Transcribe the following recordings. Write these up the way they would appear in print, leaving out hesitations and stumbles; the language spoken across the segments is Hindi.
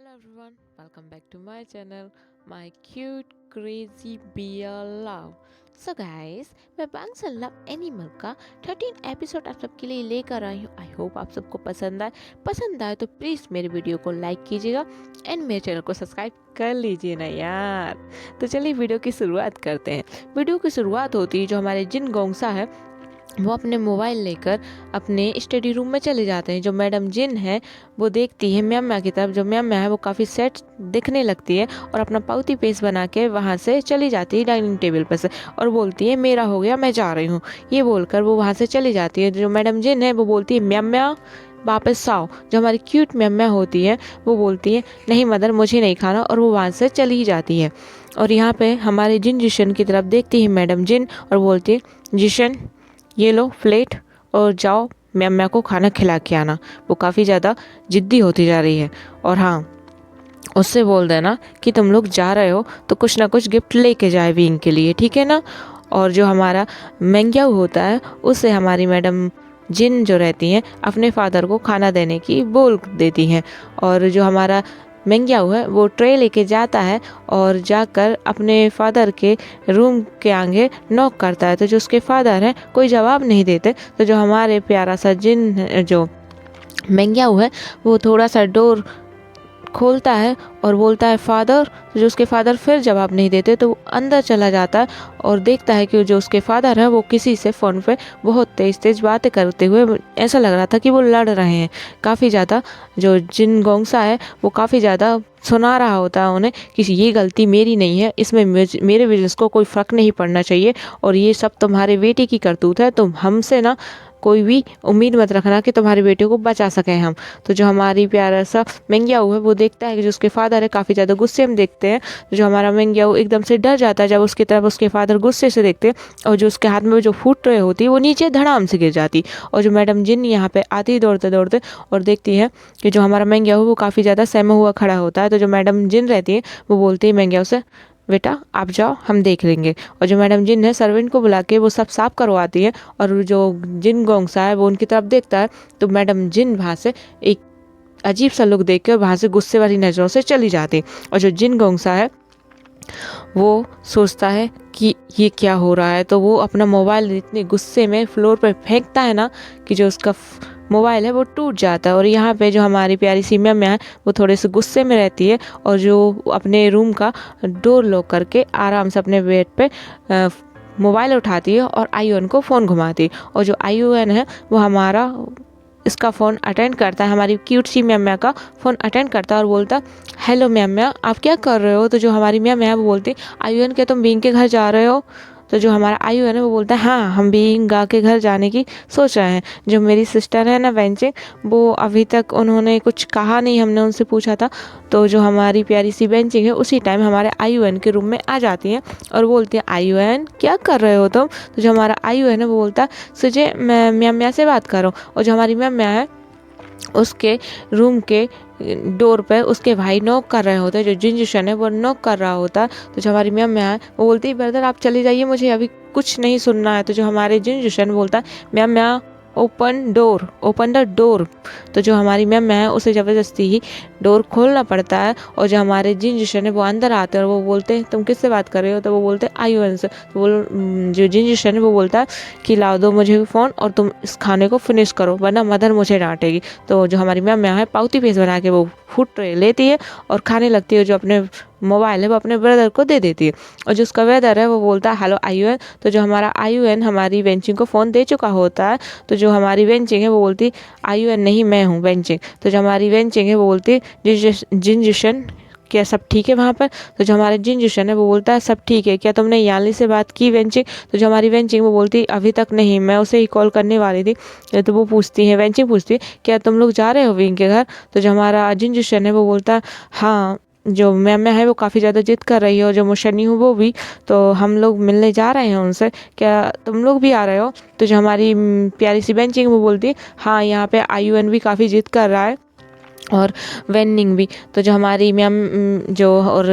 Hello everyone, welcome back to my channel, my cute crazy bear love. So guys, मैं बैंक्स एंड लव एनिमल का 13 एपिसोड आप सबके लिए लेकर आई हूँ। आई होप आप सबको पसंद आए तो प्लीज़ मेरे वीडियो को लाइक कीजिएगा एंड मेरे चैनल को सब्सक्राइब कर लीजिए ना यार। तो चलिए वीडियो की शुरुआत करते हैं। वीडियो की शुरुआत होती है जो हमारे जिन गोंगसा है वो अपने मोबाइल लेकर अपने स्टडी रूम में चले जाते हैं। जो मैडम जिन है वो देखती है म्याम्या की तरफ। जो म्याम्या है वो काफ़ी सेट दिखने लगती है और अपना पाउती पेस्ट बना के वहाँ से चली जाती है डाइनिंग टेबल पर से और बोलती है मेरा हो गया, मैं जा रही हूँ। ये बोलकर वो वहाँ से चली जाती है। जो मैडम जिन है वो बोलती है म्याम्या वापस आओ। जो हमारी क्यूट म्याम्या होती है वो बोलती है नहीं मदर मुझे नहीं खाना, और वो वहाँ से चली जाती है। और यहाँ पे हमारे जिन जिशन की तरफ देखती है मैडम जिन और बोलती है जिशन ये लो प्लेट और जाओ म्याम्या को खाना खिला के आना। वो काफ़ी ज़्यादा ज़िद्दी होती जा रही है। और हाँ, उससे बोल देना कि तुम लोग जा रहे हो तो कुछ ना कुछ गिफ्ट लेके जाए विंग के लिए, ठीक है ना। और जो हमारा मेंग्याऊ होता है उससे हमारी मैडम जिन जो रहती हैं अपने फादर को खाना देने की बोल देती हैं। और जो हमारा मेंग्याऊ है वो ट्रे लेके जाता है और जाकर अपने फादर के रूम के आगे नॉक करता है। तो जो उसके फादर हैं कोई जवाब नहीं देते। तो जो हमारे प्यारा सा जिन जो मेंग्याऊ है वो थोड़ा सा डोर खोलता है और बोलता है फादर। तो जो उसके फादर फिर जवाब नहीं देते तो वो अंदर चला जाता है और देखता है कि जो उसके फादर है वो किसी से फ़ोन पे बहुत तेज़ बातें करते हुए, ऐसा लग रहा था कि वो लड़ रहे हैं काफ़ी ज़्यादा। जो जिन गोंगसा है वो काफ़ी ज़्यादा सुना रहा होता है उन्हें कि ये गलती मेरी नहीं है, इसमें मेरे बिजनेस को कोई फ़र्क नहीं पड़ना चाहिए और ये सब तुम्हारे बेटे की करतूत है। तुम हमसे ना कोई भी उम्मीद मत रखना कि तुम्हारे बेटे को बचा सकें हम। तो जो हमारी प्यारा सा मेंग्याऊ है वो देखता है कि जो उसके फादर है काफ़ी ज़्यादा गुस्से में देखते हैं। जो हमारा मेंग्याऊ एकदम से डर जाता है जब उसकी तरफ उसके फादर गुस्से से देखते हैं और जो उसके हाथ में जो फूट ट्रे होती है वो नीचे धड़ाम से गिर जाती। और जो मैडम जिन यहाँ पे आती दौड़ते दौड़ते और देखती है कि जो हमारा मेंग्याऊ वो काफ़ी ज़्यादा सहमा हुआ खड़ा होता है। तो जो मैडम जिन रहती है वो बोलती है मेंग्याऊ से बेटा आप जाओ हम देख लेंगे। और जो मैडम जिन है सर्वेंट को बुला के वो सब साफ करवाती है। और जो जिन गोंगसा है वो उनकी तरफ देखता है तो मैडम जिन वहाँ से एक अजीब सा लुक देख के वहाँ से गुस्से वाली नज़रों से चली जाती। और जो जिन गोंगसा है वो सोचता है कि ये क्या हो रहा है। तो वो अपना मोबाइल इतने गुस्से में फ्लोर पर फेंकता है ना कि जो उसका मोबाइल है वो टूट जाता है। और यहाँ पे जो हमारी प्यारी सी म्याम्या है वो थोड़े से गुस्से में रहती है और जो अपने रूम का डोर लॉक करके आराम से अपने बेड पे मोबाइल उठाती है और आईयूएन को फ़ोन घुमाती है। और जो आईयूएन है वो हमारा इसका फ़ोन अटेंड करता है, हमारी क्यूट सी म्याम्या का फ़ोन अटेंड करता है और बोलता हेलो म्याम्या आप क्या कर रहे हो। तो जो हमारी म्याम्या है वो बोलती आईयूएन क्या तुम बींग के घर जा रहे हो। तो जो हमारा आयु है ना वो बोलता है हाँ हम बीइंग गा के घर जाने की सोच रहे हैं। जो मेरी सिस्टर है ना वेंचिंग वो अभी तक उन्होंने कुछ कहा नहीं, हमने उनसे पूछा था। तो जो हमारी प्यारी सी बेंचिंग है उसी टाइम हमारे आईयूएन के रूम में आ जाती हैं और बोलती है आईयूएन क्या कर रहे हो तुम। तो जो हमारा आयु है ना वो बोलता है सुझे मैं म्याम्या से बात करो। और जो हमारी म्याम्या है उसके रूम के डोर पे उसके भाई नॉक कर रहे होते हैं। जो जिंजिशन है वो नॉक कर रहा होता है। तो जो हमारी म्याम्या है वो बोलती है ब्रदर आप चले जाइए मुझे अभी कुछ नहीं सुनना है। तो जो हमारे जिंजिशन बोलता है म्याम्या ओपन द डोर। तो जो हमारी म्याम्या है उसे ज़बरदस्ती ही डोर खोलना पड़ता है। और जो हमारे जिंजिशन है वो अंदर आते हैं और वो बोलते हैं तुम किससे बात कर रहे हो। तो वो बोलते हैं आईयूएन से। तो वो जो जिंजिशन है वो बोलता है कि लाओ दो मुझे फ़ोन और तुम इस खाने को फिनिश करो वरना मदर मुझे डांटेगी। तो जो हमारी म्याम्या है पाउती पेस्ट बना के वो फूड ट्रे लेती है और खाने लगती है। जो अपने मोबाइल है वो अपने ब्रदर को दे देती है। और जो उसका ब्रदर है वो बोलता है हेलो आईयूएन। तो जो हमारा आईयूएन हमारी वेंचिंग को फ़ोन दे चुका होता है। तो जो हमारी वेंचिंग है वो बोलती आईयूएन नहीं मैं हूँ वेंचिंग। तो जो हमारी वेंचिंग है वो बोलती जिंजिशन क्या सब ठीक है वहाँ पर। तो जो हमारा जिंजिशन है वो बोलता है सब ठीक है, क्या तुमने याली से बात की वेंचिंग। तो जो हमारी वेंचिंग वो बोलती अभी तक नहीं, मैं उसे ही कॉल करने वाली थी। तो वो पूछती है वेंचिंग पूछती है क्या तुम लोग जा रहे हो विंग के घर। तो जो हमारा जिंजिशन है वो बोलता है हाँ जो म्याम्या है वो काफ़ी ज़्यादा जिद कर रही है और जो मोशनी हूँ वो भी, तो हम लोग मिलने जा रहे हैं उनसे, क्या तुम लोग भी आ रहे हो। तो जो हमारी प्यारी सी बेंचिंग वो बोलती है हाँ यहाँ पे आईयूएन भी काफ़ी जिद कर रहा है और वेनिंग भी। तो जो हमारी मैम जो और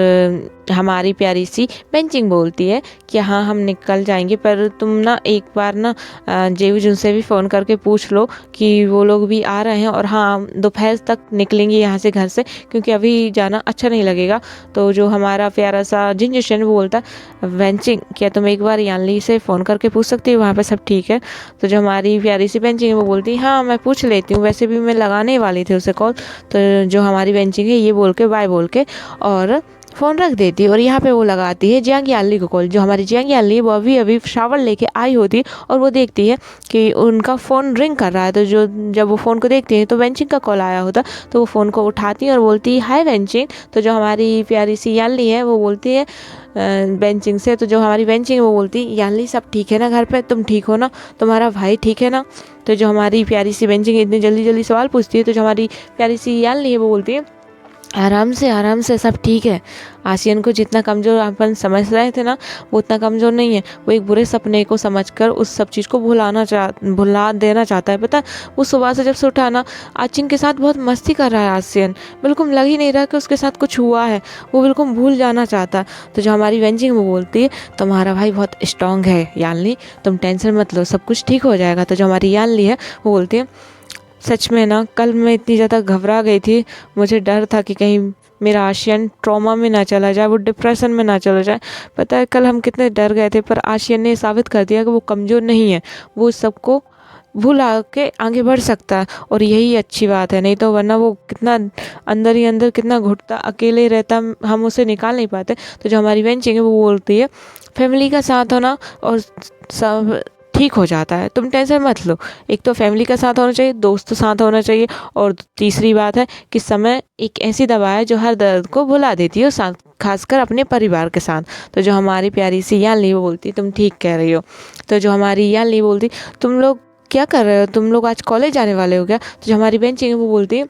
हमारी प्यारी सी बेंचिंग बोलती है कि हाँ हम निकल जाएंगे, पर तुम ना एक बार ना जेवी जुन से भी फ़ोन करके पूछ लो कि वो लोग भी आ रहे हैं, और हाँ दोपहर तक निकलेंगे यहाँ से घर से, क्योंकि अभी जाना अच्छा नहीं लगेगा। तो जो हमारा प्यारा सा जिन वो बोलता है, बेंचिंग क्या तुम एक बार यानली से फ़ोन करके पूछ सकती हो वहाँ पे सब ठीक है? तो जो हमारी प्यारी सी बेंचिंग है वो बोलती है हाँ मैं पूछ लेती हूँ, वैसे भी मैं लगाने वाली थी उसे कॉल। तो जो हमारी बेंचिंग है ये बोल के बाय बोल के और फ़ोन रख देती है, और यहाँ पे वो लगाती है जियांग यानली को कॉल। जो हमारी जियांग यानली है वो अभी अभी शावर लेके आई होती है, और वो देखती है कि उनका फ़ोन रिंग कर रहा है। तो जो जब वो फ़ोन को देखती है तो बेंचिंग का कॉल आया होता, तो वो फ़ोन को उठाती है और बोलती है हाय बेंचिंग। तो जो हमारी प्यारी सी यानली है वो बोलती है बेंचिंग से, तो जो हमारी बेंचिंग है वो बोलती है यानली सब ठीक है ना घर पे, तुम ठीक हो ना, तुम्हारा भाई ठीक है ना? तो जो हमारी प्यारी सी बेंचिंग इतनी जल्दी जल्दी सवाल पूछती है, तो जो हमारी प्यारी सी यानली है वो बोलती है आराम से सब ठीक है। आसियन को जितना कमज़ोर अपन समझ रहे थे ना, वो उतना कमज़ोर नहीं है। वो एक बुरे सपने को समझकर उस सब चीज़ को भुला देना चाहता है। पता है वो सुबह से जब से उठा ना, आचिन के साथ बहुत मस्ती कर रहा है आसियन, बिल्कुल लग ही नहीं रहा कि उसके साथ कुछ हुआ है, वो बिल्कुल भूल जाना चाहता है। तो जो हमारी वेंजिंग वो बोलती है तुम्हारा भाई बहुत स्ट्रांग है यानली, तुम टेंशन मत लो, सब कुछ ठीक हो जाएगा। तो जो हमारी यानली है वो बोलती है सच में ना कल मैं इतनी ज़्यादा घबरा गई थी, मुझे डर था कि कहीं मेरा आशियन ट्रॉमा में ना चला जाए, वो डिप्रेशन में ना चला जाए। पता है कल हम कितने डर गए थे, पर आशियन ने साबित कर दिया कि वो कमज़ोर नहीं है, वो सबको भुला के आगे बढ़ सकता है, और यही अच्छी बात है। नहीं तो वरना वो कितना अंदर ही अंदर कितना घुटता अकेले रहता, हम उसे निकाल नहीं पाते। तो जो हमारी बेंचिंग है वो बोलती है फैमिली का साथ होना और सब ठीक हो जाता है, तुम टेंशन मत लो। एक तो फैमिली का साथ होना चाहिए, दोस्त साथ होना चाहिए, और तीसरी बात है कि समय एक ऐसी दवा है जो हर दर्द को भुला देती है, साथ खासकर अपने परिवार के साथ। तो जो हमारी प्यारी सी यानली वो बोलती तुम ठीक कह रही हो। तो जो हमारी यानली बोलती तुम लोग क्या कर रहे हो, तुम लोग आज कॉलेज जाने वाले हो क्या? तो जो हमारी बेंचिंग है वो बोलती है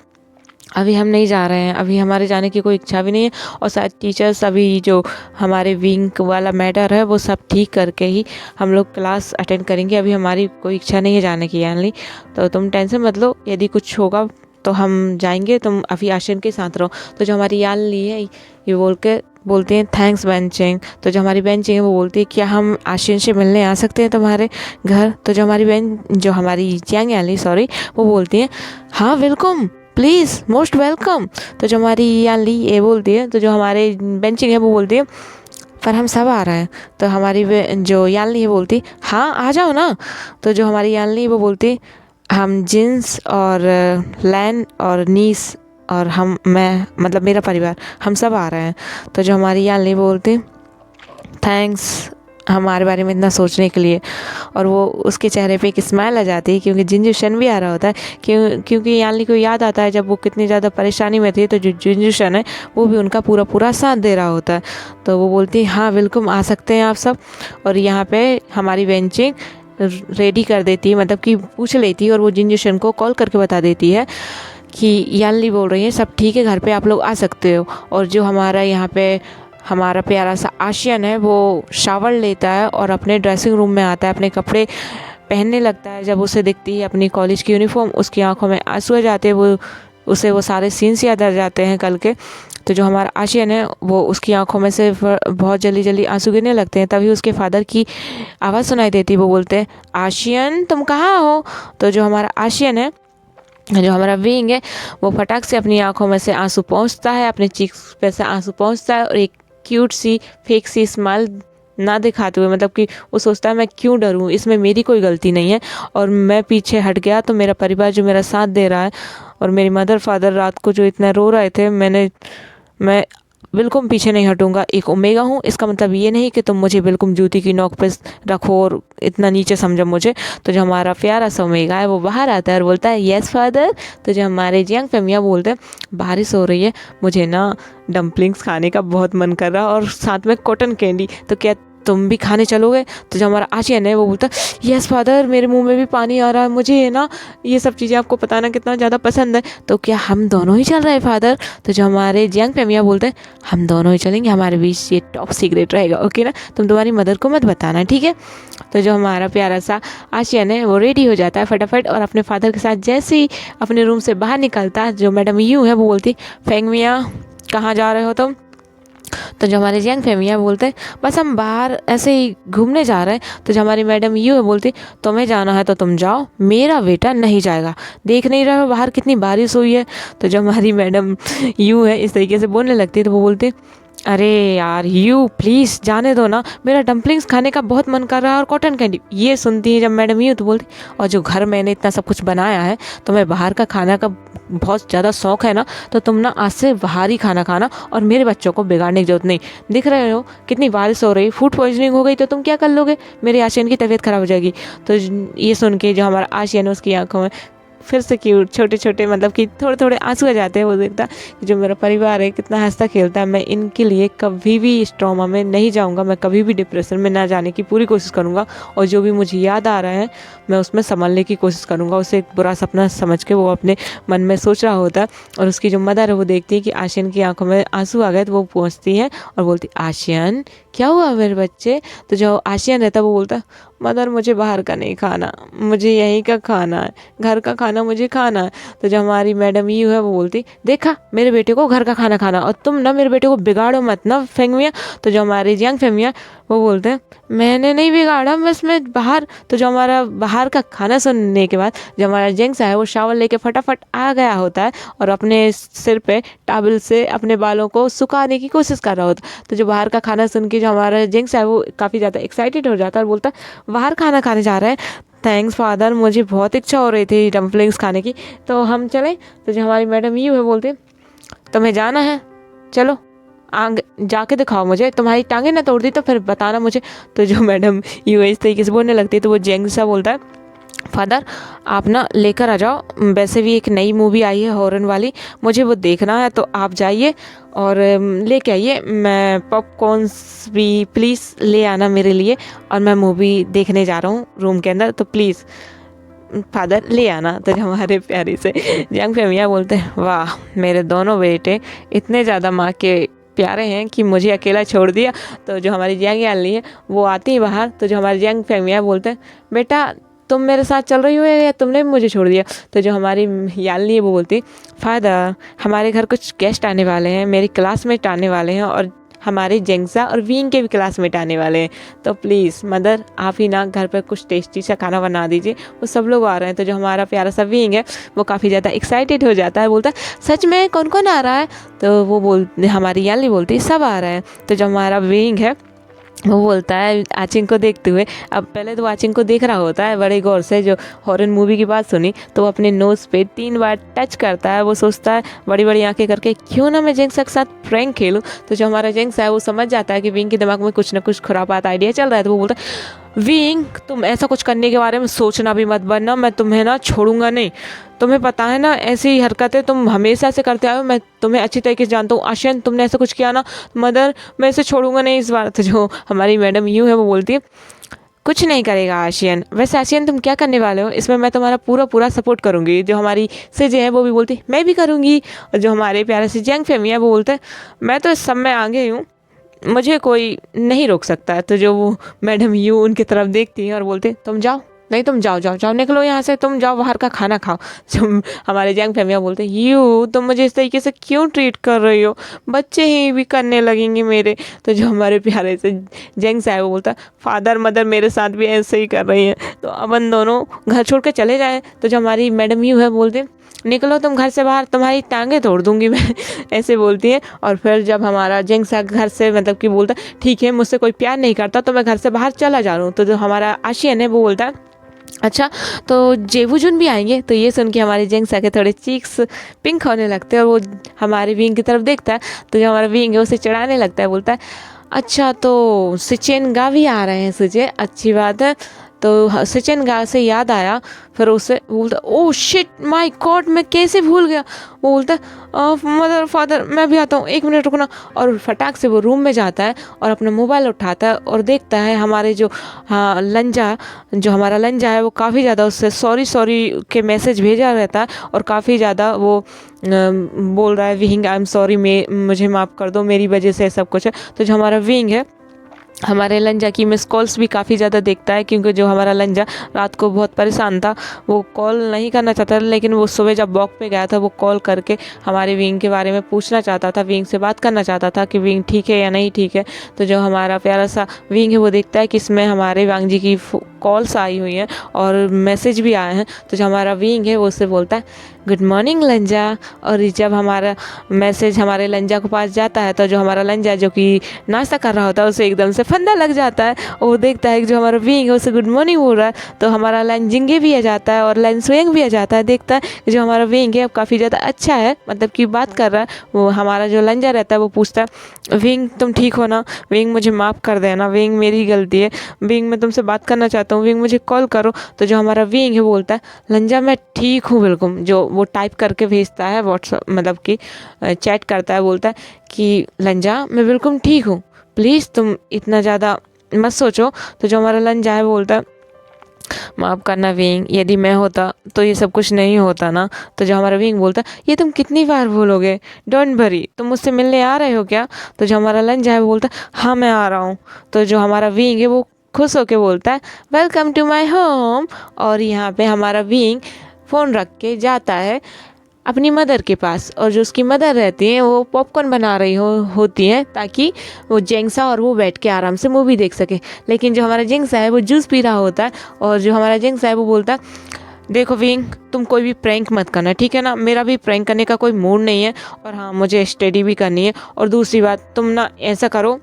अभी हम नहीं जा रहे हैं, अभी हमारे जाने की कोई इच्छा भी नहीं है, और शायद टीचर्स अभी जो हमारे विंग वाला मैटर है वो सब ठीक करके ही हम लोग क्लास अटेंड करेंगे, अभी हमारी कोई इच्छा नहीं है जाने की यानली। तो तुम टेंशन मत लो, यदि कुछ होगा तो हम जाएंगे, तुम अभी आशियन के साथ रहो। तो जो हमारी यानली है ये बोल के बोलते हैं थैंक्स बेंचिंग। तो जो हमारी बेंचिंग है वो बोलती है क्या हम आशियन से मिलने आ सकते हैं तुम्हारे घर? तो जो हमारी जियांग यानली सॉरी वो बोलती है हाँ वेलकम, प्लीज़ मोस्ट वेलकम। तो जो हमारी यानली ये बोलती है, तो जो हमारे बेंचिंग है वो बोलती है पर हम सब आ रहे हैं। तो हमारी जो यानली है बोलती हाँ आ जाओ ना। तो जो हमारी यानली वो बोलती हम जिन्स और लैन और नीस और मैं मतलब मेरा परिवार हम सब आ रहे हैं। तो जो हमारी यानली बोलती थैंक्स हमारे बारे में इतना सोचने के लिए, और वो उसके चेहरे पे एक स्माइल आ जाती है, क्योंकि जिंजुशन भी आ रहा होता है, क्योंकि यानली को याद आता है जब वो कितनी ज़्यादा परेशानी में थी, तो जो जिंजुशन है वो भी उनका पूरा पूरा साथ दे रहा होता है। तो वो बोलती है हाँ वेलकम, आ सकते हैं आप सब। और यहाँ पे हमारी बेंचिंग रेडी कर देती है, मतलब कि पूछ लेती है, और वो जिंजुशन को कॉल करके बता देती है कि यानली बोल रही है सब ठीक है घर पे आप लोग आ सकते हो। और जो हमारा यहाँ पे हमारा प्यारा सा आशियन है वो शावर लेता है और अपने ड्रेसिंग रूम में आता है, अपने कपड़े पहनने लगता है। जब उसे दिखती है अपनी कॉलेज की यूनिफॉर्म, उसकी आंखों में आंसू आ जाते हैं, वो सारे सीन्स याद आ जाते हैं कल के। तो जो हमारा आशियन है वो उसकी आंखों में से बहुत जल्दी जल्दी आंसू गिरने लगते हैं। तभी उसके फादर की आवाज़ सुनाई देती है, वो बोलते हैं आशियन तुम कहाँ हो? तो जो हमारा आशियन है, जो हमारा विंग है, वो फटाक से अपनी आंखों में से आंसू पहुँचता है, अपने चीक्स पे से आंसू पहुँचता है, और एक क्यूट सी फेक सी स्माइल ना दिखाते हुए, मतलब कि वो सोचता है मैं क्यों डरूं, इसमें मेरी कोई गलती नहीं है, और मैं पीछे हट गया तो मेरा परिवार जो मेरा साथ दे रहा है, और मेरी मदर फादर रात को जो इतना रो रहे थे, मैं बिल्कुल पीछे नहीं हटूंगा। एक ओमेगा हूँ, इसका मतलब ये नहीं कि तुम मुझे बिल्कुल जूती की नोक पे रखो और इतना नीचे समझो मुझे। तो जो हमारा प्यारा सा ओमेगा है वो बाहर आता है और बोलता है यस फादर। तो जो हमारे जियांग फेमिया बोलते हैं बारिश हो रही है, मुझे ना डम्पलिंग्स खाने का बहुत मन कर रहा है और साथ में कॉटन कैंडी, तो क्या तुम भी खाने चलोगे? तो जो हमारा आशियन है वो बोलता है यस फादर, मेरे मुंह में भी पानी आ रहा है, मुझे ना ये सब चीज़ें आपको पता ना कितना ज़्यादा पसंद है, तो क्या हम दोनों ही चल रहे हैं फादर? तो जो हमारे जियांग फेमिया बोलते हैं हम दोनों ही चलेंगे, हमारे बीच ये टॉप सीक्रेट रहेगा, ओके ना, तुम तुम्हारी मदर को मत बताना, ठीक है? तो जो हमारा प्यारा सा आशियन है वो रेडी हो जाता है फटाफट, और अपने फादर के साथ जैसे ही अपने रूम से बाहर निकलता है, जो मैडम यू है वो बोलती फेंग मिया कहाँ जा रहे हो तुम? तो जो हमारे यंग फैमिली है बोलते हैं बस हम बाहर ऐसे ही घूमने जा रहे हैं। तो जो हमारी मैडम यू है बोलती तुम्हें जाना है तो तुम जाओ, मेरा बेटा नहीं जाएगा, देख नहीं रहे हो बाहर कितनी बारिश हुई है। तो जो हमारी मैडम यू है इस तरीके से बोलने लगती है तो वो बोलती अरे यार यू प्लीज़ जाने दो ना, मेरा डम्पलिंग्स खाने का बहुत मन कर रहा है और कॉटन कैंडी। ये सुनती है जब मैडम यू तो बोलती और जो घर मैंने इतना सब कुछ बनाया है तो मैं बाहर का खाना का बहुत ज़्यादा शौक है ना, तो तुम ना आज से बाहर ही खाना खाना और मेरे बच्चों को बिगाड़ने की जरूरत नहीं। दिख रहे हो कितनी बारिश हो रही, फूड पॉइजनिंग हो गई तो तुम क्या कर लोगे, मेरे आशियान की तबीयत खराब हो जाएगी। तो ये सुन के जो हमारा आशियान है उसकी आंखों में फिर से क्यूट छोटे छोटे मतलब कि थोड़े थोड़े आंसू आ जाते हैं। वो देखता कि जो मेरा परिवार है कितना हंसता खेलता है, मैं इनके लिए कभी भी इस ट्रॉमा में नहीं जाऊंगा, मैं कभी भी डिप्रेशन में ना जाने की पूरी कोशिश करूंगा और जो भी मुझे याद आ रहा है मैं उसमें संभालने की कोशिश करूंगा। उसे एक बुरा सपना समझ के वो अपने मन में सोच रहा होता है और उसकी जो मदर है वो देखती है कि आशियन की आंखों में आंसू आ गए तो वो पहुँचती है और बोलती आशियन क्या हुआ मेरे बच्चे। तो जो आशियन रहता है वो बोलता मदर मुझे बाहर का नहीं खाना, मुझे यहीं का खाना है, घर का खाना मुझे खाना है। तो जो हमारी मैडम यू है वो बोलती देखा मेरे बेटे को घर का खाना खाना और तुम ना मेरे बेटे को बिगाड़ो मत ना फेंगमिया। तो जो हमारी यंग फेमिया वो बोलते हैं मैंने नहीं बिगाड़ा, बस मैं बाहर। तो जो हमारा बाहर का खाना सुनने के बाद जो हमारा जेंट्स है वो शावर लेके फटाफट आ गया होता है और अपने सिर पे टॉवल से अपने बालों को सुखाने की कोशिश कर रहा होता है। तो जो बाहर का खाना सुन के जो हमारा जेंट्स है वो काफ़ी ज़्यादा एक्साइटेड हो जाता है और बोलता है बाहर खाना खाने जा रहे हैं, थैंक्स फादर, मुझे बहुत इच्छा हो रही थी डम्पलिंग्स खाने की, तो हम चलें। तो जो हमारी मैडम यू है बोलते तुम्हें जाना है चलो आगे जाके दिखाओ मुझे, तुम्हारी टांगे ना तोड़ दी तो फिर बताना मुझे। तो जो मैडम यू इस तरीके से बोलने लगती है तो वो जेंग सा बोलता है फादर आप ना लेकर आ जाओ, वैसे भी एक नई मूवी आई है हॉरर वाली, मुझे वो देखना है, तो आप जाइए और लेके आइए, मैं पॉपकॉर्न्स भी प्लीज़ ले आना मेरे लिए और मैं मूवी देखने जा रहा हूँ रूम के अंदर, तो प्लीज़ फादर ले आना। तो हमारे प्यारी से यंग फेमिया बोलते हैं वाह मेरे दोनों बेटे इतने ज़्यादा माँ के प्यारे हैं कि मुझे अकेला छोड़ दिया। तो जो हमारी यंग याली है वो आती है बाहर। तो जो हमारी यंग फेमिया बोलते हैं बेटा तुम मेरे साथ चल रही हो या तुमने भी मुझे छोड़ दिया। तो जो हमारी यालनी है वो बोलती फादर हमारे घर कुछ गेस्ट आने वाले हैं, मेरी क्लासमेट आने वाले हैं और हमारे जेंगसा और विंग के भी क्लासमेट आने वाले हैं, तो प्लीज़ मदर आप ही ना घर पर कुछ टेस्टी सा खाना बना दीजिए, वो सब लोग आ रहे हैं। तो जो हमारा प्यारा सा विंग है वो काफ़ी ज़्यादा एक्साइटेड हो जाता है, बोलता है सच में कौन कौन आ रहा है। तो वो हमारी याली बोलती है सब आ रहे हैं। तो जो हमारा विंग है वो बोलता है आचिंग को देखते हुए, अब पहले तो आचिंग को देख रहा होता है बड़े गौर से, जो हॉरर मूवी की बात सुनी तो वो अपने नोज़ पे 3 बार टच करता है। वो सोचता है बड़ी बड़ी आंखें करके क्यों ना मैं जेंग्स के साथ प्रैंक खेलूं। तो जो हमारा जेंग्स है वो समझ जाता है कि विंग के दिमाग में कुछ ना कुछ खुरापात आइडिया चल रहा है। तो वो बोलता है विंग तुम ऐसा कुछ करने के बारे में सोचना भी मत, वरना मैं तुम्हें ना छोड़ूंगा नहीं, तुम्हें पता है ना ऐसी हरकतें तुम हमेशा से करते आए हो, मैं तुम्हें अच्छी तरीके से जानता हूँ। आशियन तुमने ऐसा कुछ किया ना मदर मैं इसे छोड़ूंगा नहीं इस बार। तो जो हमारी मैडम यूँ है वो बोलती है कुछ नहीं करेगा आशियन, वैसे आशियन तुम क्या करने वाले हो इसमें मैं तुम्हारा पूरा पूरा सपोर्ट करूँगी। जो हमारी सेजे है वो भी बोलती मैं भी करूँगी। और जो हमारे प्यारे से जंग फेमी है वो बोलते हैं मैं तो इस सब में आगे हूँ, मुझे कोई नहीं रोक सकता है। तो जो वो मैडम यू उनकी तरफ देखती है और बोलते तुम जाओ, नहीं तुम जाओ जाओ जाओ निकलो यहाँ से, तुम जाओ बाहर का खाना खाओ। जो हमारे जंग फैमिया बोलते यू तुम मुझे इस तरीके से क्यों ट्रीट कर रही हो, बच्चे ही भी करने लगेंगे मेरे। तो जो हमारे प्यारे से जंग साहब बोलता फादर मदर मेरे साथ भी ऐसे ही कर रही हैं, तो अपन दोनों घर छोड़ के चले जाएँ। तो जो हमारी मैडम यू है बोलते निकलो तुम घर से बाहर, तुम्हारी टांगे तोड़ दूंगी मैं ऐसे बोलती है। और फिर जब हमारा जेंग सा घर से मतलब कि बोलता ठीक है मुझसे कोई प्यार नहीं करता तो मैं घर से बाहर चला जा रहा हूँ। तो जो हमारा आशियन है वो बोलता है अच्छा तो जेबूजुन भी आएंगे। तो ये सुन के हमारे जेंग सा के थोड़े चीक्स पिंक होने लगते हैं और वो हमारे विंग की तरफ देखता है। तो जो हमारा विंग है उसे चढ़ाने लगता है, बोलता है अच्छा तो सिचेन गा भी आ रहे हैं सुझे, अच्छी बात है। तो सचिन गा से याद आया, फिर उसे बोलता ओ शिट माय गॉड मैं कैसे भूल गया। वो बोलता मदर फादर मैं भी आता हूँ, 1 मिनट रुकना। और फटाक से वो रूम में जाता है और अपना मोबाइल उठाता है और देखता है हमारे जो हमारा लंजा है वो काफ़ी ज़्यादा उससे सॉरी सॉरी के मैसेज भेजा रहता है और काफ़ी ज़्यादा वो बोल रहा है विंग आई एम सॉरी, मुझे माफ़ कर दो, मेरी वजह से सब कुछ है। तो जो हमारा विंग है हमारे लंजा की मिस कॉल्स भी काफ़ी ज़्यादा देखता है, क्योंकि जो हमारा लंजा रात को बहुत परेशान था, वो कॉल नहीं करना चाहता था, लेकिन वो सुबह जब वॉक पे गया था वो कॉल करके हमारे विंग के बारे में पूछना चाहता था, विंग से बात करना चाहता था कि विंग ठीक है या नहीं ठीक है। तो जो हमारा प्यारा सा विंग है वो देखता है कि इसमें हमारे वांग जी की कॉल्स आई हुई हैं और मैसेज भी आए हैं। तो जो हमारा विंग है वो उससे बोलता है गुड मॉर्निंग लंजा। और जब हमारा मैसेज हमारे लंजा के पास जाता है तो जो हमारा लंजा जो कि नाश्ता कर रहा होता है उसे एकदम से फंदा लग जाता है, और वो देखता है कि जो हमारा विंग है उसे गुड मॉर्निंग बोल रहा है। तो हमारा लंजिंगे भी आ जाता है और लंसुएंग भी आ जाता है, देखता है कि जो हमारा विंग है अब काफ़ी ज़्यादा अच्छा है, मतलब कि बात कर रहा है। वो हमारा जो लंजा रहता है वो पूछता है विंग तुम ठीक हो ना, विंग मुझे माफ़ कर देना, विंग मेरी गलती है, विंग मैं तुमसे बात करना चाहता हूँ, विंग मुझे कॉल करो। तो जो हमारा विंग है वो बोलता है लंजा मैं ठीक हूँ बिल्कुल। जो वो टाइप करके भेजता है व्हाट्सअप, मतलब कि चैट करता है, बोलता है कि लंजा मैं बिल्कुल ठीक हूँ, प्लीज़ तुम इतना ज़्यादा मत सोचो। तो जो हमारा लंजा है वो बोलता है माफ़ करना विंग, यदि मैं होता तो ये सब कुछ नहीं होता ना। तो जो हमारा विंग बोलता है ये तुम कितनी बार बोलोगे, डोंट वरी, तुम मुझसे मिलने आ रहे हो क्या। तो जो हमारा लंजा है वो बोलता है हाँ मैं आ रहा हूँ। तो जो हमारा विंग है वो खुश होके बोलता है वेलकम टू माई होम। और यहाँ पे हमारा विंग फ़ोन रख के जाता है अपनी मदर के पास, और जो उसकी मदर रहती हैं वो पॉपकॉर्न बना रही होती हैं ताकि वो जेंगसा और वो बैठ के आराम से मूवी देख सके। लेकिन जो हमारा जेंगसा है वो जूस पी रहा होता है, और जो हमारा जेंगसा है वो बोलता है देखो विंग तुम कोई भी प्रैंक मत करना, ठीक है ना, मेरा भी प्रैंक करने का कोई मूड नहीं है, और हाँ मुझे स्टडी भी करनी है। और दूसरी बात तुम ना ऐसा करो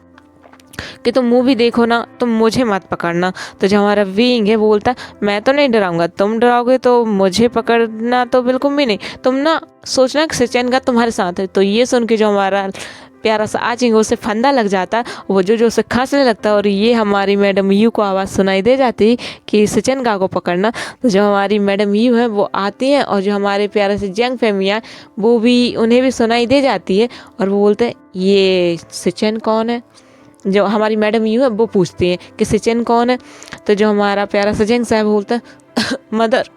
कि तुम मूवी देखो ना, तुम मुझे मत पकड़ना। तो जो हमारा विंग है वो बोलता है मैं तो नहीं डराऊंगा, तुम डराओगे तो मुझे पकड़ना तो बिल्कुल भी नहीं, तुम ना सोचना कि सचिन का तुम्हारे साथ है। तो ये सुन के जो हमारा प्यारा सा आचिंग उसे फंदा लग जाता है, वो जो उसे खांसने लगता है, और ये हमारी मैडम यू को आवाज़ सुनाई दे जाती है कि सचिन का को पकड़ना। तो जो हमारी मैडम यू है वो आती हैं, और जो हमारे प्यारे से जंग फैमिया वो भी उन्हें भी सुनाई दे जाती है, और वो बोलते हैं ये सचिन कौन है। जो हमारी मैडम यू है वो पूछती है कि सचिन कौन है। तो जो हमारा प्यारा सचिन साहब बोलता है मदर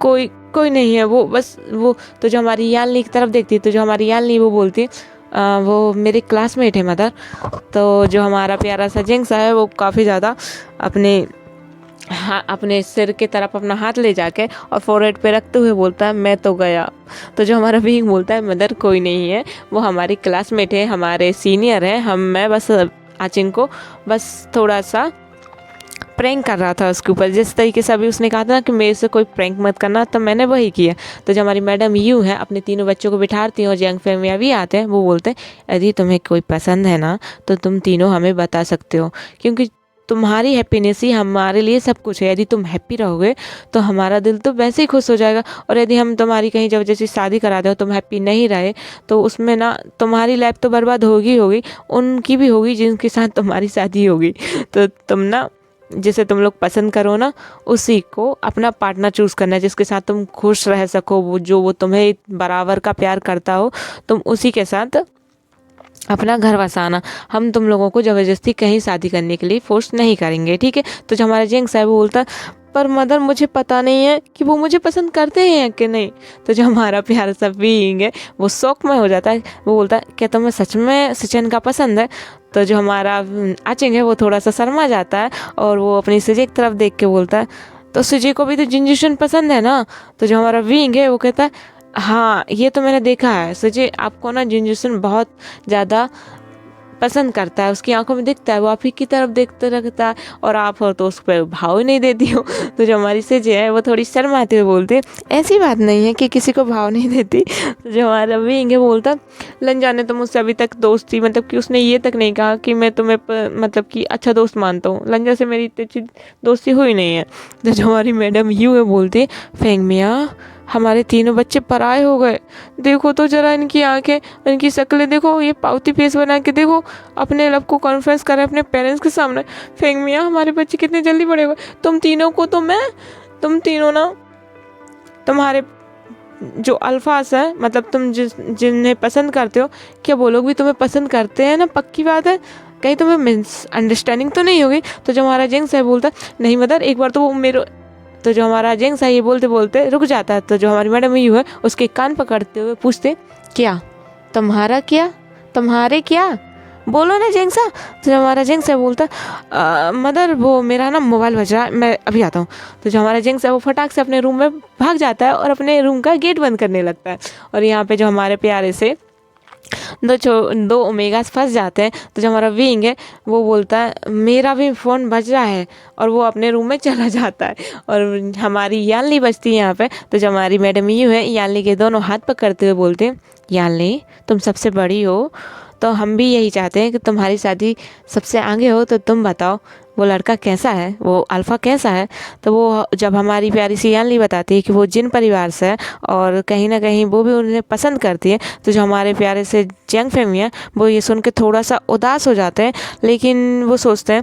कोई कोई नहीं है, वो बस वो। तो जो हमारी यालनी की तरफ देखती है, तो जो हमारी यालनी वो बोलती है वो मेरे क्लासमेट है मदर। तो जो हमारा प्यारा सा जिंग सा है वो काफ़ी ज़्यादा अपने सिर की तरफ अपना हाथ ले जाके और फोरहेड पे रखते हुए बोलता है मैं तो गया। तो जो हमारा विंग बोलता है मदर कोई नहीं है, वो हमारी क्लासमेट है, हमारे सीनियर है, मैं बस आचिन को बस थोड़ा सा प्रैंक कर रहा था उसके ऊपर, जिस तरीके से अभी उसने कहा था ना कि मेरे से कोई प्रैंक मत करना, तो मैंने वही किया। तो जो हमारी मैडम यू है अपने तीनों बच्चों को बिठाती हैं, और जंग फैमिया भी आते हैं, वो बोलते हैं यदि तुम्हें कोई पसंद है ना तो तुम तीनों हमें बता सकते हो, क्योंकि तुम्हारी हैप्पीनेस ही हमारे लिए सब कुछ है। यदि तुम हैप्पी रहोगे तो हमारा दिल तो वैसे ही खुश हो जाएगा, और यदि हम तुम्हारी कहीं जबरदस्ती शादी करा दे और तुम हैप्पी नहीं रहे तो उसमें ना तुम्हारी लाइफ तो बर्बाद होगी होगी, उनकी भी होगी जिनके साथ तुम्हारी शादी होगी। तो तुम ना जिसे तुम लोग पसंद करो ना उसी को अपना पार्टनर चूज़ करना है, जिसके साथ तुम खुश रह सको, वो तुम्हें बराबर का प्यार करता हो, तुम उसी के साथ अपना घर बसाना। हम तुम लोगों को ज़बरदस्ती कहीं शादी करने के लिए फोर्स नहीं करेंगे, ठीक है। तो जो हमारा जेंग साहब बोलता पर मदर मुझे पता नहीं है कि वो मुझे पसंद करते हैं कि नहीं। तो जो हमारा प्यारा सा बीइंग है वो शौक में हो जाता है, वो बोलता है क्या तुम्हें सच में सचिन का पसंद है। तो जो हमारा आचिंग है वो थोड़ा सा शर्मा जाता है, और वो अपनी सिजे की तरफ देख के बोलता है तो सिजे को भी तो जिंजिशन पसंद है ना। तो जो हमारा विंग है वो कहता है हाँ ये तो मैंने देखा है, सिजे आपको ना जिंजिशन बहुत ज़्यादा पसंद करता है, उसकी आंखों में दिखता है, वो आप ही की तरफ देखते रखता है, और आप हो तो उस पर भाव ही नहीं देती हो। तो जो हमारी सिजे है वो थोड़ी शर्माते हुए बोलती है ऐसी बात नहीं है कि किसी को भाव नहीं देती। तो जो हमारा विंग है बोलता लंजा ने तो मुझसे अभी तक दोस्ती, मतलब कि उसने ये तक नहीं कहा कि मैं तुम्हें मतलब कि अच्छा दोस्त मानता हूँ, लंजा से मेरी इतनी अच्छी दोस्ती हुई नहीं है। तो जो हमारी मैडम यू है बोलती है फेंग मियाँ हमारे तीनों बच्चे पराए हो गए, देखो तो जरा इनकी आंखें, इनकी शक्लें देखो, ये पावती फेस बना के देखो, अपने लब को कॉन्फ्रेंस करें अपने पेरेंट्स के सामने। फेंग मियाँ हमारे बच्चे कितने जल्दी बड़े हुए, तुम तीनों को तो तुम तीनों ना तुम्हारे जो अल्फाज है, मतलब तुम जिन्हें पसंद करते हो, क्या वो लोग भी तुम्हें पसंद करते हैं ना, पक्की बात है, कहीं तुम्हें मिसअंडरस्टैंडिंग तो नहीं होगी। तो जो हमारा जेंग साहब बोलता नहीं मदर एक बार तो वो मेरे। तो जो हमारा जेंग सा ये बोलते बोलते रुक जाता है। तो जो हमारी मैडम यू है उसके कान पकड़ते हुए पूछते क्या तुम्हारा क्या, तुम्हारे क्या, बोलो ना जेंगसा। तो जो हमारा जेंगसा बोलता मदर वो मेरा ना मोबाइल बज रहा है, मैं अभी आता हूँ। तो जो हमारा जेंगसा वो फटाक से अपने रूम में भाग जाता है और अपने रूम का गेट बंद करने लगता है। और यहाँ पे जो हमारे प्यारे से दो ओमेगास फंस जाते हैं। तो जो हमारा विंग है वो बोलता है मेरा भी फ़ोन बज रहा है, और वो अपने रूम में चला जाता है। और हमारी यानली बजती है यहाँ पे। तो जो हमारी मैडम यू है यानली के दोनों हाथ पकड़ते हुए बोलते हैं यानली तुम सबसे बड़ी हो, तो हम भी यही चाहते हैं कि तुम्हारी शादी सबसे आगे हो, तो तुम बताओ वो लड़का कैसा है, वो अल्फ़ा कैसा है। तो वो जब हमारी प्यारी सी यानली बताती है कि वो जिन परिवार से है और कहीं ना कहीं वो भी उन्हें पसंद करती है, तो जो हमारे प्यारे से जंग फैमिली है वो ये सुन के थोड़ा सा उदास हो जाते हैं। लेकिन वो सोचते हैं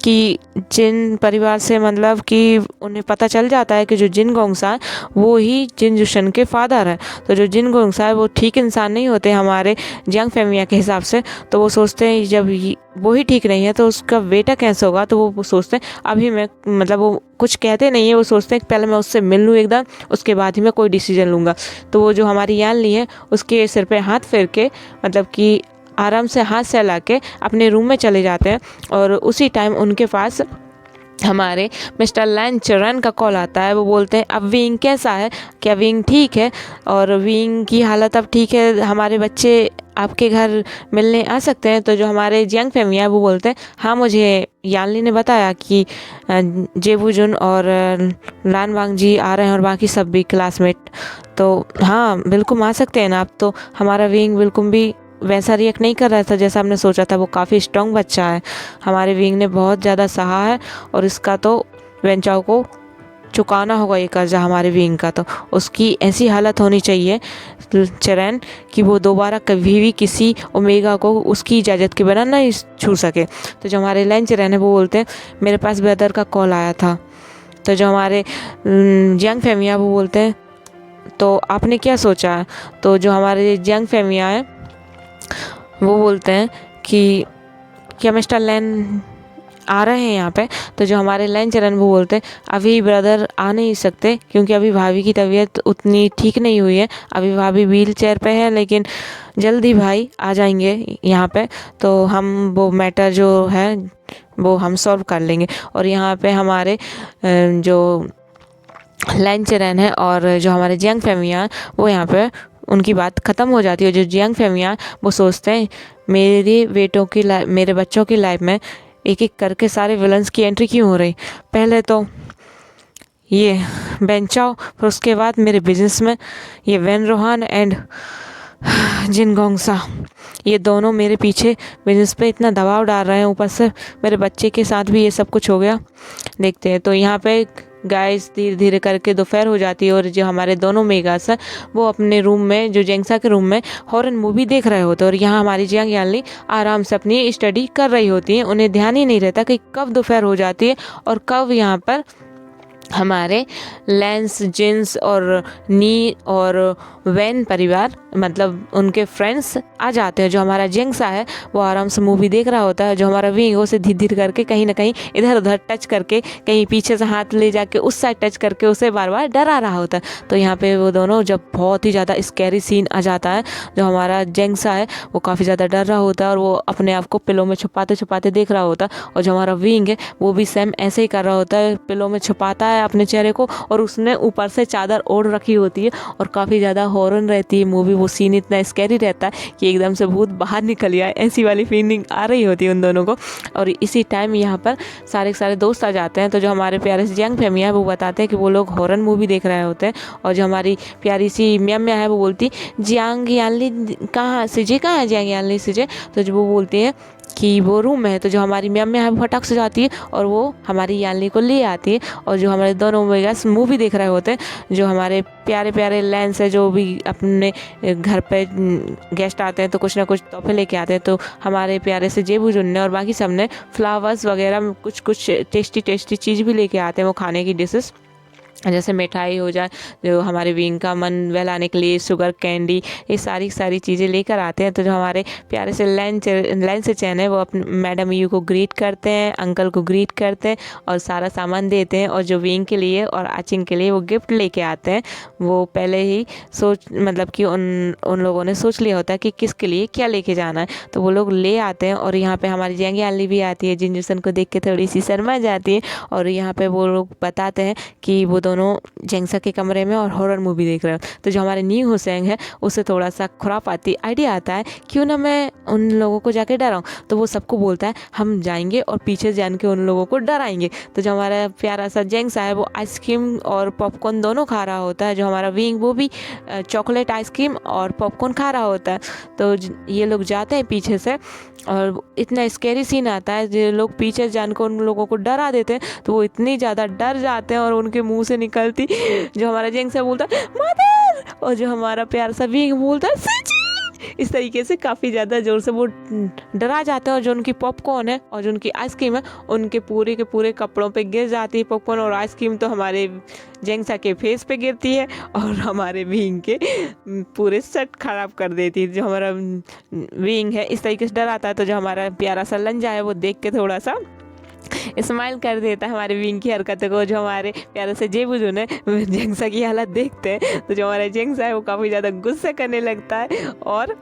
कि जिन परिवार से मतलब कि उन्हें पता चल जाता है कि जो जिन गोंगसा है वो ही जिन जुशन के फादर है। तो जो जिन गोंगसा है वो ठीक इंसान नहीं होते हमारे जंग फैमिया के हिसाब से। तो वो सोचते हैं जब वो ही ठीक नहीं है तो उसका बेटा कैसे होगा। तो वो सोचते हैं अभी मैं मतलब वो कुछ कहते नहीं है, वो सोचते हैं कि पहले मैं उससे मिल लूँ एकदम, उसके बाद ही मैं कोई डिसीजन लूँगा। तो वो जो हमारी यान ली है उसके सिर पे हाथ फेर के मतलब कि आराम से हाथ सहला के अपने रूम में चले जाते हैं। और उसी टाइम उनके पास हमारे मिस्टर लैंचरन का कॉल आता है। वो बोलते हैं अब विंग कैसा है, क्या विंग ठीक है। और विंग की हालत अब ठीक है, हमारे बच्चे आपके घर मिलने आ सकते हैं। तो जो हमारे यंग फैमिली है वो बोलते हैं हाँ मुझे यानली ने बताया कि जेबूजुन और लान वांग जी आ रहे हैं और बाकी सब भी क्लासमेट। तो हाँ बिल्कुल आ सकते हैं ना आप। तो हमारा विंग बिल्कुल भी वैसा रिएक्ट नहीं कर रहा था जैसा हमने सोचा था। वो काफ़ी स्ट्रॉन्ग बच्चा है, हमारे विंग ने बहुत ज़्यादा सहा है और इसका तो वेंचाओ को चुकाना होगा ये कर्जा हमारे विंग का। तो उसकी ऐसी हालत होनी चाहिए चरैन कि वो दोबारा कभी भी किसी ओमेगा को उसकी इजाज़त के बिना नहीं छू सके। तो जो हमारे लैन चरैन है वो बोलते हैं मेरे पास ब्रदर का कॉल आया था। तो जो हमारे यंग फैमिया वो बोलते हैं तो आपने क्या सोचा है। तो जो हमारे यंग फैमिया है वो बोलते हैं कि क्या मिस्टर लैन आ रहे हैं यहाँ पे। तो जो हमारे लैन चरण वो बोलते हैं अभी ब्रदर आ नहीं सकते क्योंकि अभी भाभी की तबीयत उतनी ठीक नहीं हुई है, अभी भाभी व्हील चेयर पे है, लेकिन जल्दी भाई आ जाएंगे यहाँ पे। तो हम वो मैटर जो है वो हम सॉल्व कर लेंगे। और यहाँ पे हमारे जो लैन चरण है और जो हमारे जियांग फैमिया वो यहाँ पे उनकी बात ख़त्म हो जाती है। जो जियांग फैमिया वो सोचते हैं मेरे बच्चों की लाइफ में एक एक करके सारे विलन्स की एंट्री क्यों हो रही। पहले तो ये बेंचाओ, फिर उसके बाद मेरे बिजनेस में ये वैन रोहान एंड जिन गोंगसा, ये दोनों मेरे पीछे बिजनेस पे इतना दबाव डाल रहे हैं। ऊपर से मेरे बच्चे के साथ भी ये सब कुछ हो गया। देखते हैं। तो यहाँ पे गाइस धीरे धीरे करके दोपहर हो जाती है और जो हमारे दोनों मेगास हैं वो अपने रूम में जो जेंगसा के रूम में हॉरर मूवी देख रहे होते हैं। और यहाँ हमारी जियांग यानली आराम से अपनी स्टडी कर रही होती है। उन्हें ध्यान ही नहीं रहता कि कब दोपहर हो जाती है और कब यहाँ पर हमारे लेंस जिन्स और नी और वैन परिवार मतलब उनके फ्रेंड्स आ जाते हैं। जो हमारा जेंगसा है वो आराम से मूवी देख रहा होता है। जो हमारा विंग उसे धीरे धीरे करके कहीं ना कहीं इधर उधर टच करके कहीं पीछे से हाथ ले जाके उस साइड टच करके उसे बार बार डरा रहा होता है। तो यहाँ पे वो दोनों जब बहुत ही ज़्यादा स्कैरी सीन आ जाता है, जो हमारा जेंगसा है वो काफ़ी ज़्यादा डर रहा होता है और वो अपने आप को पिलो में छुपाते छुपाते देख रहा होता है। और जो हमारा विंग है वो भी सेम ऐसे ही कर रहा होता है, पिलो में छुपाता है अपने चेहरे को और उसने ऊपर से चादर ओढ़ रखी होती है और काफ़ी ज़्यादा हॉरर रहती है मूवी। वो सीन इतना स्कैरी रहता है कि एकदम से भूत बाहर निकल आए ऐसी वाली फीलिंग आ रही होती है उन दोनों को। और इसी टाइम यहाँ पर सारे दोस्त आ जाते हैं। तो जो हमारे प्यारे से यंग फैमिली है वो बताते हैं कि वो लोग हॉरर मूवी देख रहे होते हैं। और जो हमारी प्यारी सी म्या है वो बोलती जियांग यानली कहाँ सिजे, कहाँ है जियांग यानली सिजे। तो जो वो बोलती है कि वो रूम में है। तो जो हमारी म्या है वो फटाक से जाती है और वो हमारी यानली को ले आती है। और जो हमारे दोनों मेगास मूवी देख रहे होते हैं, जो हमारे प्यारे प्यारे लेंस है जो भी अपने घर पे गेस्ट आते हैं तो कुछ ना कुछ तोहफे लेके आते हैं। तो हमारे प्यारे से जेबूजुन ने और बाकी सब ने फ्लावर्स वगैरह कुछ टेस्टी चीज़ भी लेके आते हैं, वो खाने की डिशेस। जैसे मिठाई हो जाए, जो हमारे विंग का मन बहलाने के लिए शुगर कैंडी, ये सारी सारी चीज़ें लेकर आते हैं। तो जो हमारे प्यारे से लैंस चैन है वो अपने मैडम यू को ग्रीट करते हैं, अंकल को ग्रीट करते हैं और सारा सामान देते हैं। और जो विंग के लिए और आचिंग के लिए वो गिफ्ट लेके आते हैं, वो पहले ही सोच मतलब कि उन लोगों ने सोच लिया होता है कि किसके लिए क्या लेके जाना है। तो वो लोग ले आते हैं और यहाँ पे हमारी जेंगी आली भी आती है, जिनजुसन को देख के थोड़ी सी शर्मा जाती है। और यहाँ पे वो लोग बताते हैं कि वो दोनों जेंगसा के कमरे में और हॉरर मूवी देख रहे हो। तो जो हमारे न्यू हुसैन है उसे थोड़ा सा खुरापाती आइडिया आता है, क्यों ना मैं उन लोगों को जाके डराऊं। तो वो सबको बोलता है हम जाएंगे और पीछे जान के उन लोगों को डराएंगे। तो जो हमारा प्यारा सा जेंगसा है वो आइसक्रीम और पॉपकॉर्न दोनों खा रहा होता है। जो हमारा विंग वो भी चॉकलेट आइसक्रीम और पॉपकॉर्न खा रहा होता है। तो ये लोग जाते हैं पीछे से और इतना स्कैरी सीन आता है, जो लोग पीछे जानकर उन लोगों को डरा देते हैं। तो वो इतनी ज़्यादा डर जाते हैं और उनके मुंह से निकलती जो हमारा जेंगसा बोलता है मदर, और जो हमारा प्यार सा विंग बोलता है सिची। इस तरीके से काफ़ी ज़्यादा ज़ोर से वो डरा जाते हैं। और जो उनकी पॉपकॉर्न है और जो उनकी आइसक्रीम है उनके पूरे के पूरे कपड़ों पे गिर जाती है। पॉपकॉर्न और आइसक्रीम तो हमारे जेंगसा के फेस पे गिरती है और हमारे विंग के पूरे सेट खराब कर देती है। जो हमारा विंग है इस तरीके से डराता है। तो जो हमारा प्यारा सा लंजा है वो देख के थोड़ा सा स्माइल कर देता है हमारे विंग की हरकतों को। जो हमारे प्यारे से जेबुजुन है जेंगसा की हालत देखते हैं तो जो हमारा जेंगसा है वो काफ़ी ज़्यादा गुस्सा करने लगता है और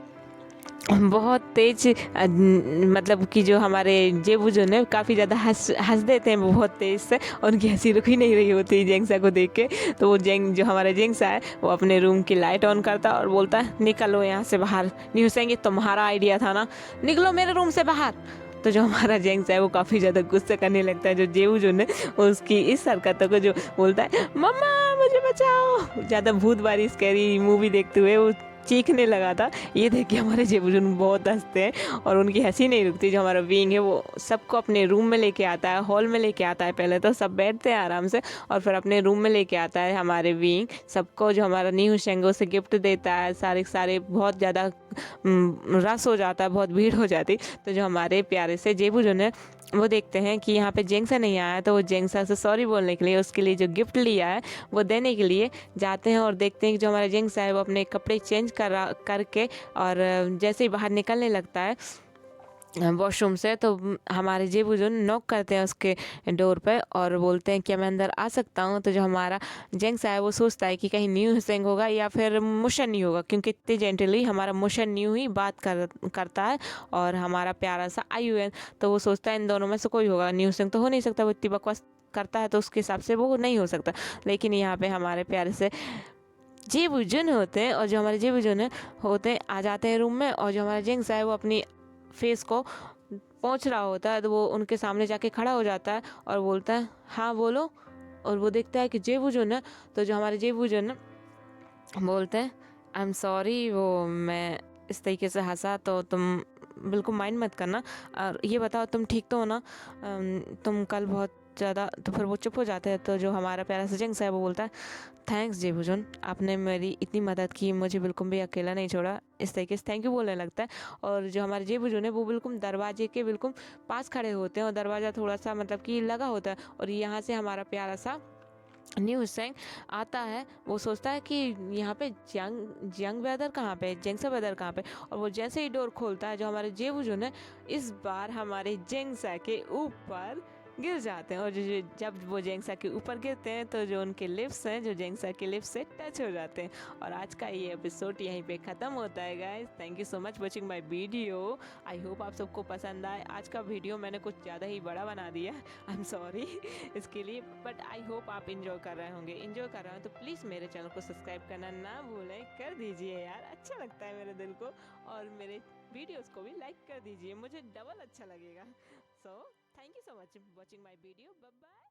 बहुत तेज मतलब कि जो हमारे जेबुजुन है काफ़ी ज़्यादा हंस देते हैं बहुत तेज से। और उनकी हंसी रुक ही नहीं रही होती जेंगसा को देख के। तो वो जो हमारा जेंगसा है वो अपने रूम की लाइट ऑन करता है और बोलता है निकलो यहाँ से बाहर, नहीं हुसैन तुम्हारा आइडिया था ना, निकलो मेरे रूम से बाहर। तो जो हमारा जेंगसा है वो काफ़ी ज़्यादा गुस्सा करने लगता है। जो जेबुजुन है उसकी इस हरकतों को जो बोलता है मम्मा मुझे बचाओ, ज़्यादा भूत वाली स्कैरी मूवी देखते हुए वो चीखने लगा था। ये देख के हमारे जेबुजुन बहुत हंसते हैं और उनकी हंसी नहीं रुकती। जो हमारा विंग है वो सबको अपने रूम में लेके आता है, हॉल में लेके आता है। पहले तो सब बैठते हैं आराम से और फिर अपने रूम में लेके आता है हमारे विंग सबको। जो हमारा न्यू शेंगो से गिफ्ट देता है, सारे बहुत ज़्यादा रस हो जाता है, बहुत भीड़ हो जाती। तो जो हमारे प्यारे से जेबुजुन है वो देखते हैं कि यहाँ पे जेंगसा नहीं आया, तो वो जेंगसा से सॉरी बोलने के लिए उसके लिए जो गिफ्ट लिया है वो देने के लिए जाते हैं। और देखते हैं कि जो हमारा जेंगसा है वो अपने कपड़े चेंज करके और जैसे ही बाहर निकलने लगता है वॉशरूम से, तो हमारे जेबुजुन नॉक करते हैं उसके डोर पे और बोलते हैं कि मैं अंदर आ सकता हूँ। तो जो हमारा जेंगसा है वो सोचता है कि कहीं न्यू हुसैन होगा या फिर मुशन न्यू होगा, क्योंकि इतनी जेंटली हमारा मुशन न्यू ही बात करता है और हमारा प्यारा सा आयुएन। तो वो सोचता है इन दोनों में से कोई होगा, न्यू हुसैन तो हो नहीं सकता, वो इतनी बकवास करता है तो उसके हिसाब से वो नहीं हो सकता। लेकिन यहाँ पे हमारे प्यारे से जेबुजुन होते हैं और जो हमारे जेबुजुन होते हैं आ जाते हैं रूम में। और जो हमारा जेंगसा है वो अपनी फेस को पहुंच रहा होता है तो वो उनके सामने जाके खड़ा हो जाता है और बोलता है हाँ बोलो। और वो देखता है कि जेबुजुन है। तो जो हमारे जेबुजुन बोलते हैं आई एम सॉरी, वो मैं इस तरीके से हंसा तो तुम बिल्कुल माइंड मत करना। और ये बताओ तुम ठीक तो हो ना, तुम कल बहुत ज़्यादा। तो फिर वो चुप हो जाते हैं। तो जो हमारा प्यारा सा जेंगसा है वो बोलता है थैंक्स जेबुजुन, आपने मेरी इतनी मदद की, मुझे बिल्कुल भी अकेला नहीं छोड़ा। इस तरीके से थैंक यू बोलने लगता है। और जो हमारे जेबुजुन है वो बिल्कुल दरवाजे के बिल्कुल पास खड़े होते हैं और दरवाज़ा थोड़ा सा मतलब कि लगा होता है। और यहाँ से हमारा प्यारा सा न्यू हुसैन आता है। वो सोचता है कि यहाँ पे जंग ब्रदर कहाँ पे, जेंगसा ब्रदर कहाँ पे। और वो जैसे ही डोर खोलता है जो हमारे जेबुजुन है इस बार हमारे जेंगसा के ऊपर गिर जाते हैं। और जब वो जेंगसा के ऊपर गिरते हैं तो जो उनके लिप्स हैं जो जेंगसा के लिप्स से टच हो जाते हैं। और आज का ये एपिसोड यहीं पे ख़त्म होता है guys. Thank you so much watching my video. I hope आप सबको पसंद आए। आज का वीडियो मैंने कुछ ज़्यादा ही बड़ा बना दिया, आई एम सॉरी इसके लिए, बट आई होप आप इंजॉय कर रहे होंगे। इंजॉय कर रहे हो तो प्लीज़ मेरे चैनल को सब्सक्राइब करना ना भूलें, कर दीजिए यार, अच्छा लगता है मेरे दिल को। और मेरे वीडियोस को भी लाइक कर दीजिए, मुझे डबल अच्छा लगेगा। सो thank you so much for watching my video. Bye bye.